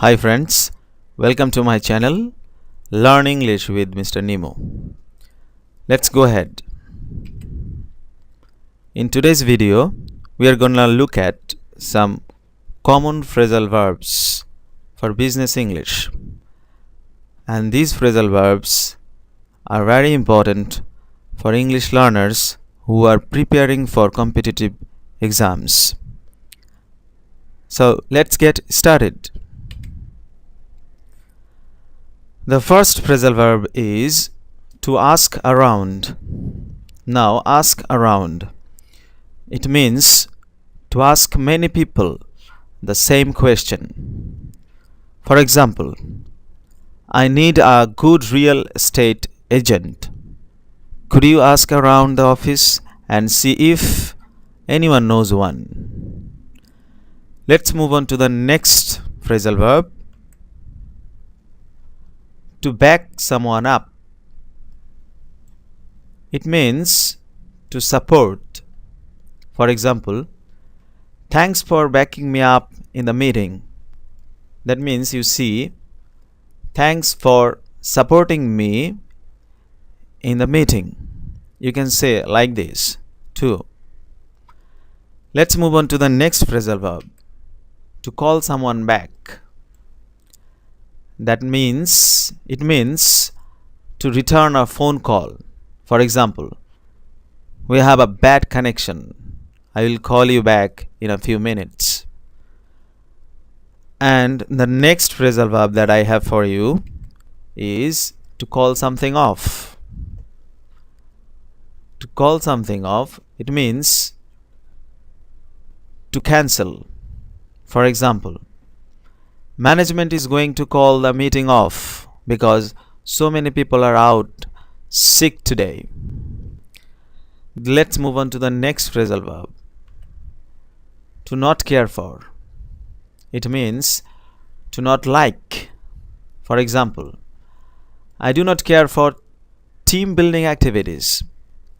Hi friends, welcome to my channel Learn English with Mr. Nemo. Let's go ahead. In today's video, we are gonna look at some common phrasal verbs for business English. And these phrasal verbs are very important for English learners who are preparing for competitive exams. So let's get started. The first phrasal verb is to ask around. Now, ask around. It means to ask many people the same question. For example, I need a good real estate agent. Could you ask around the office and see if anyone knows one? Let's move on to the next phrasal verb. To back someone up. It means to support. For example, thanks for backing me up in the meeting. That means you see, thanks for supporting me in the meeting. You can say like this too. Let's move on to the next phrasal verb. To call someone back. It means to return a phone call. For example, we have a bad connection. I will call you back in a few minutes. And the next phrasal verb that I have for you is to call something off. To call something off, it means to cancel. For example, management is going to call the meeting off because so many people are out sick today. Let's move on to the next phrasal verb. To not care for. It means to not like. For example, I do not care for team building activities.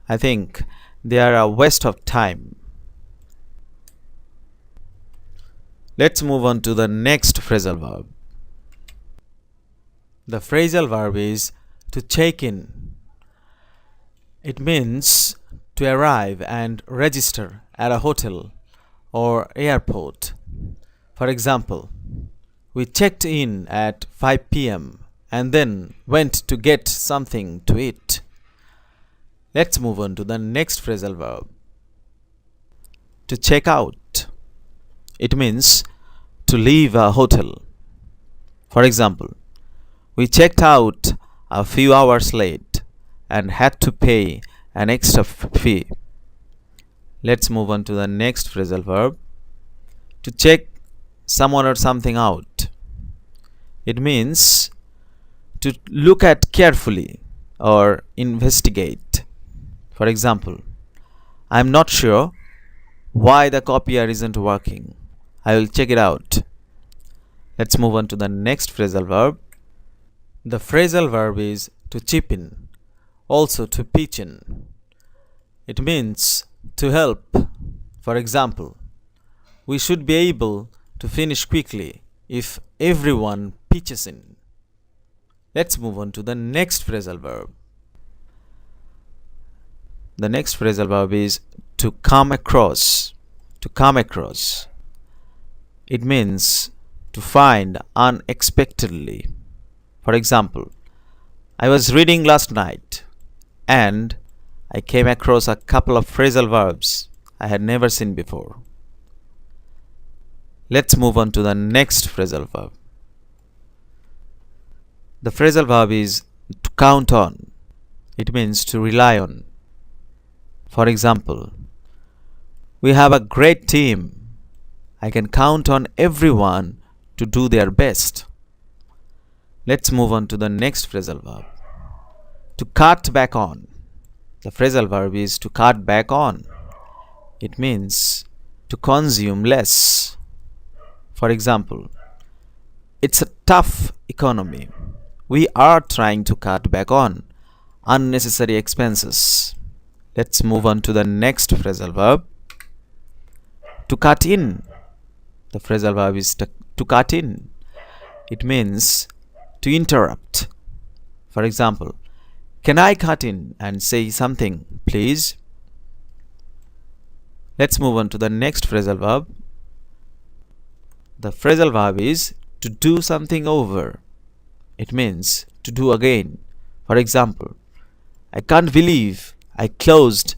I think they are a waste of time. Let's move on to the next phrasal verb. The phrasal verb is to check in. It means to arrive and register at a hotel or airport. For example, we checked in at 5 p.m. and then went to get something to eat. Let's move on to the next phrasal verb. To check out. It means to leave a hotel. For example, we checked out a few hours late and had to pay an extra fee. Let's move on to the next phrasal verb. To check someone or something out. It means to look at carefully or investigate. For example, I'm not sure why the copier isn't working. I will check it out. Let's move on to the next phrasal verb. The phrasal verb is to chip in, also to pitch in. It means to help. For example, we should be able to finish quickly if everyone pitches in. Let's move on to the next phrasal verb. The next phrasal verb is to come across. To come across. It means to find unexpectedly. For example, I was reading last night and I came across a couple of phrasal verbs I had never seen before. Let's move on to the next phrasal verb. The phrasal verb is to count on. It means to rely on. For example, we have a great team. I can count on everyone to do their best. Let's move on to the next phrasal verb. To cut back on. The phrasal verb is to cut back on. It means to consume less. For example, it's a tough economy. We are trying to cut back on unnecessary expenses. Let's move on to the next phrasal verb. To cut in. The phrasal verb is to cut in. It means to interrupt. For example, can I cut in and say something, please? Let's move on to the next phrasal verb. The phrasal verb is to do something over. It means to do again. For example, I can't believe I closed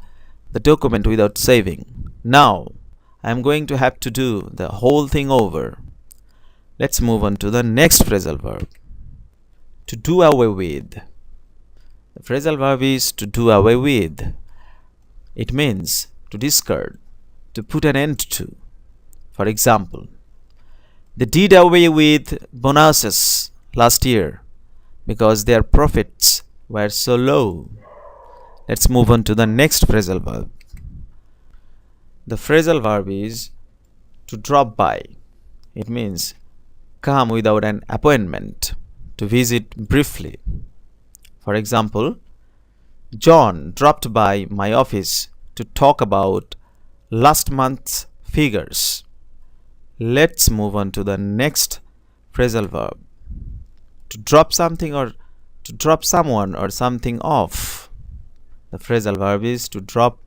the document without saving. Now I am going to have to do the whole thing over. Let's move on to the next phrasal verb. To do away with. The phrasal verb is to do away with. It means to discard, to put an end to. For example, they did away with bonuses last year because their profits were so low. Let's move on to the next phrasal verb. The phrasal verb is to drop by. It means come without an appointment, to visit briefly. For example, John dropped by my office to talk about last month's figures. Let's move on to the next phrasal verb. To drop something or to drop someone or something off. The phrasal verb is to drop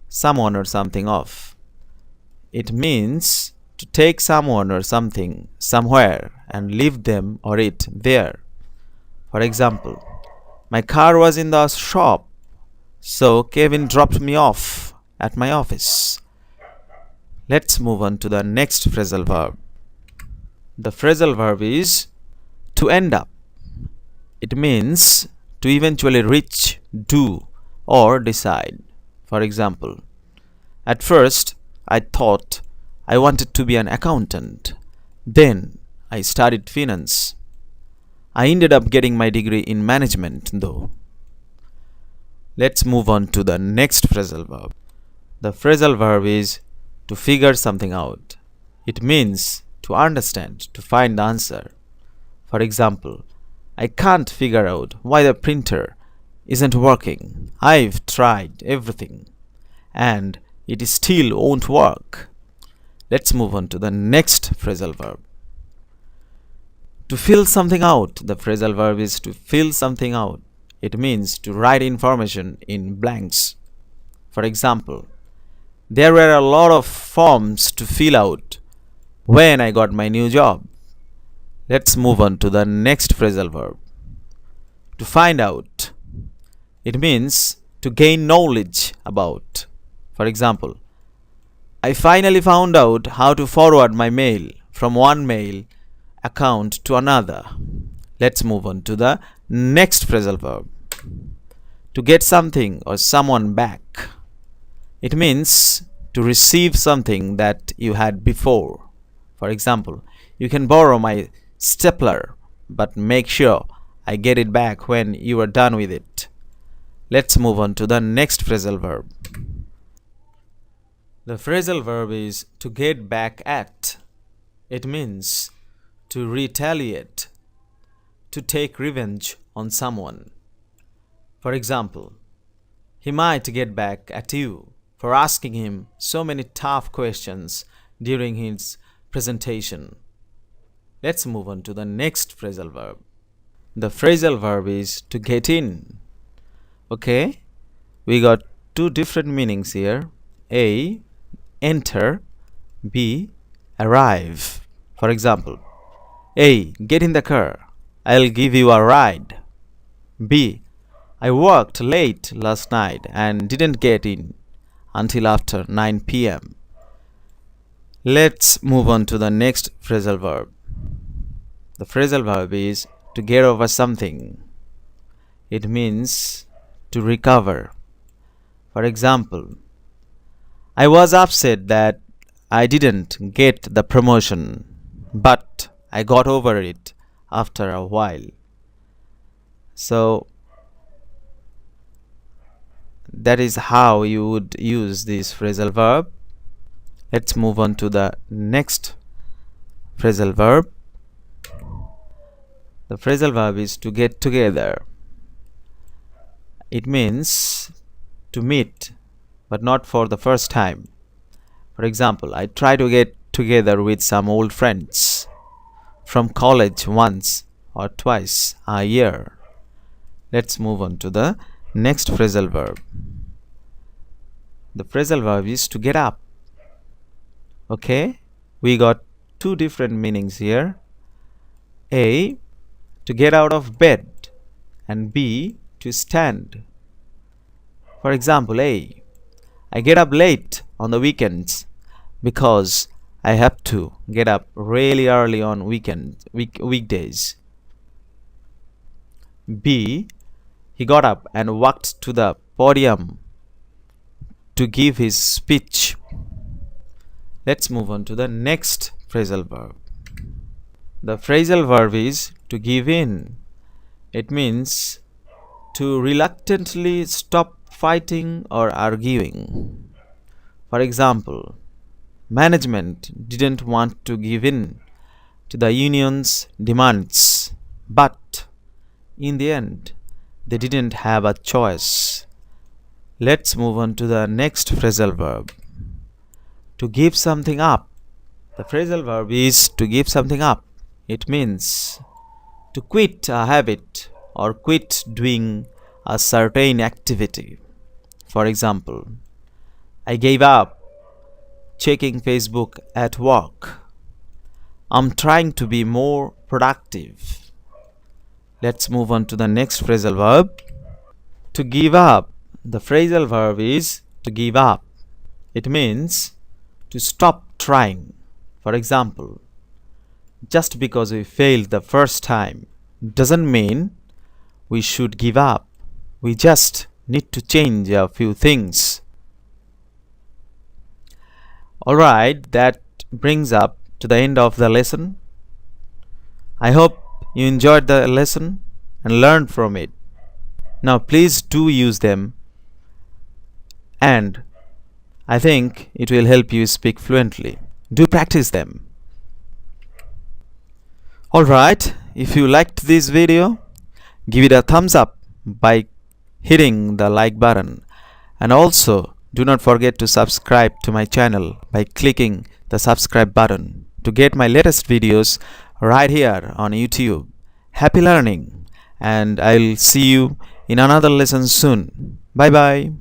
someone or something off. It means to take someone or something somewhere and leave them or it there. For example, my car was in the shop, so Kevin dropped me off at my office. Let's move on to the next phrasal verb. The phrasal verb is to end up. It means to eventually reach, do, or decide. For example, at first I thought I wanted to be an accountant. Then I studied finance. I ended up getting my degree in management though. Let's move on to the next phrasal verb. The phrasal verb is to figure something out. It means to understand, to find the answer. For example, I can't figure out why the printer isn't working. I've tried everything and it still won't work. Let's move on to the next phrasal verb. To fill something out. The phrasal verb is to fill something out. It means to write information in blanks. For example, there were a lot of forms to fill out when I got my new job. Let's move on to the next phrasal verb. To find out. It means to gain knowledge about. For example, I finally found out how to forward my mail from one mail account to another. Let's move on to the next phrasal verb. To get something or someone back. It means to receive something that you had before. For example, you can borrow my stapler, but make sure I get it back when you are done with it. Let's move on to the next phrasal verb. The phrasal verb is to get back at. It means to retaliate, to take revenge on someone. For example, he might get back at you for asking him so many tough questions during his presentation. Let's move on to the next phrasal verb. The phrasal verb is to get in. Okay, we got two different meanings here. A, enter. B, arrive. For example, A, get in the car. I'll give you a ride. B, I worked late last night and didn't get in until after 9 p.m. Let's move on to the next phrasal verb. The phrasal verb is to get over something. It means to recover. For example, I was upset that I didn't get the promotion, but I got over it after a while. So that is how you would use this phrasal verb. Let's move on to the next phrasal verb. The phrasal verb is to get together. It means to meet, but not for the first time. For example, I try to get together with some old friends. from college once or twice a year. Let's move on to the next phrasal verb. The phrasal verb is to get up. Okay, we got two different meanings here. A, to get out of bed, and B, to stand. For example, A, I get up late on the weekends because I have to get up really early on weekdays. B, he got up and walked to the podium to give his speech. Let's move on to the next phrasal verb. The phrasal verb is to give in. It means to reluctantly stop fighting or arguing. For example, management didn't want to give in to the union's demands, but in the end, they didn't have a choice. Let's move on to the next phrasal verb. To give something up. The phrasal verb is to give something up. It means to quit a habit or quit doing a certain activity. For example, I gave up checking Facebook at work. I'm trying to be more productive. Let's move on to the next phrasal verb. To give up. The phrasal verb is to give up. It means to stop trying. For example, just because we failed the first time doesn't mean we should give up. We just need to change a few things. Alright, that brings up to the end of the lesson. I hope you enjoyed the lesson and learned from it. Now please do use them, and I think it will help you speak fluently. Do practice them. Alright, if you liked this video, give it a thumbs up by hitting the like button, and also do not forget to subscribe to my channel by clicking the subscribe button to get my latest videos right here on YouTube. Happy learning, and I'll see you in another lesson soon. Bye bye.